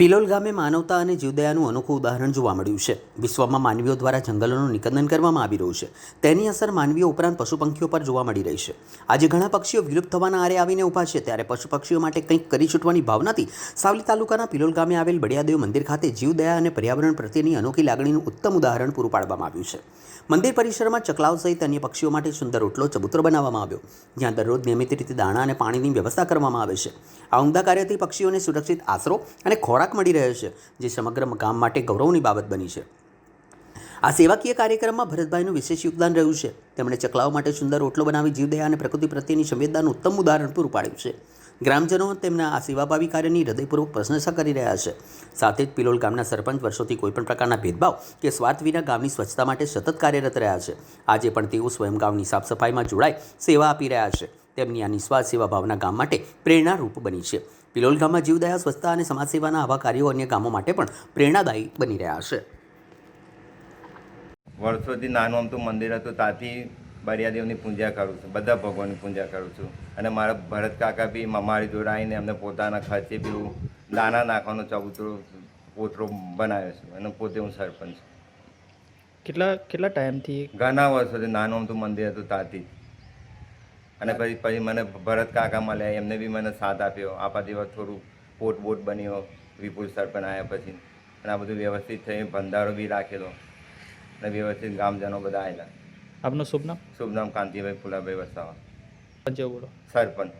પિલોલ ગામે માનવતા અને જીવદયાનું અનોખું ઉદાહરણ જોવા મળ્યું છે. વિશ્વમાં માનવીઓ દ્વારા જંગલોનું નિકંદન કરવામાં આવી રહ્યું છે. તેની અસર માનવીઓ ઉપરાંત પશુ પંખીઓ પર જોવા મળી રહી છે. આજે ઘણા પક્ષીઓ વિલુપ્ત થવાના આરે આવીને ઊભા છે, ત્યારે પશુ પક્ષીઓ માટે કંઈક કરી છૂટવાની ભાવનાથી સાવલી તાલુકાના પિલોલ ગામે આવેલ બળિયાદેવ મંદિર ખાતે જીવદયા અને પર્યાવરણ પ્રત્યેની અનોખી લાગણીનું ઉત્તમ ઉદાહરણ પૂરું પાડવામાં આવ્યું છે. મંદિર પરિસરમાં ચકલાઓ સહિત અન્ય પક્ષીઓ માટે સુંદર રોટલો ચબૂતરો બનાવવામાં આવ્યો, જ્યાં દરરોજ નિયમિત રીતે દાણા અને પાણીની વ્યવસ્થા કરવામાં આવે છે. આ ઉમદા કાર્યથી પક્ષીઓને સુરક્ષિત આશરો અને ખોરાક મળી રહે છે, જે સમગ્ર ગામ માટે ગૌરવની બાબત બની છે. આ સેવાકીય કાર્યક્રમમાં ભરતભાઈનું વિશેષ યોગદાન રહ્યું છે. તેમણે ચકલાઓ માટે સુંદર રોટલો બનાવી જીવદયા અને પ્રકૃતિ પ્રત્યેની સંવેદનાનું ઉત્તમ ઉદાહરણ પૂરું પાડ્યું છે. ગ્રામજનો તેમના આ સેવાભાવી કાર્યની હૃદયપૂર્વક પ્રશંસા કરી રહ્યા છે. સાથે જ પિલોલ ગામના સરપંચ વર્ષોથી કોઈપણ પ્રકારના ભેદભાવ કે સ્વાર્થ વિના ગામની સ્વચ્છતા માટે સતત કાર્યરત રહ્યા છે. આજે પણ તેઓ સ્વયં ગામની સાફ સફાઈમાં જોડાઈ સેવા આપી રહ્યા છે. તેમની આ નિસ્વાર્થ સેવા ભાવના ગામ માટે પ્રેરણારૂપ બની છે. પિલોલ ગામમાં જીવદયા, સ્વચ્છતા અને સમાજ સેવાના આવા કાર્યો અન્ય ગામો માટે પણ પ્રેરણાદાયી બની રહ્યા છે. વર્ષોથી નાનું અમતું મંદિર હતું, ત્યાંથી બળિયાદેવની પૂજા કરું છું, બધા ભગવાનની પૂજા કરું છું. અને મારા ભરત કાકા બી મારી જોડે આવીને એમને પોતાના ખર્ચે બી દાણા નાખવાનો પોતરો બનાવ્યો છે, અને પોતે હું સરપંચ છું. કેટલા ટાઈમથી? ઘણા વર્ષોથી નાનું અમતું મંદિર હતું ત્યાંથી. અને પછી મને ભરત કાકા મળ્યા, એમને બી મને સાથ આપ્યો. આપણા જેવા થોડું પોટ બન્યો વિપુલ સરપંચ આવ્યા પછી. અને આ બધું વ્યવસ્થિત થઈ, ભંડારો બી રાખેલો અને વ્યવસ્થિત ગામજનો બધા આવેલા. આપનું શુભ નામ? શુભ નામ કાંતિભાઈ ફુલાભાઈ વસાવા, બોલો. સરપંચ.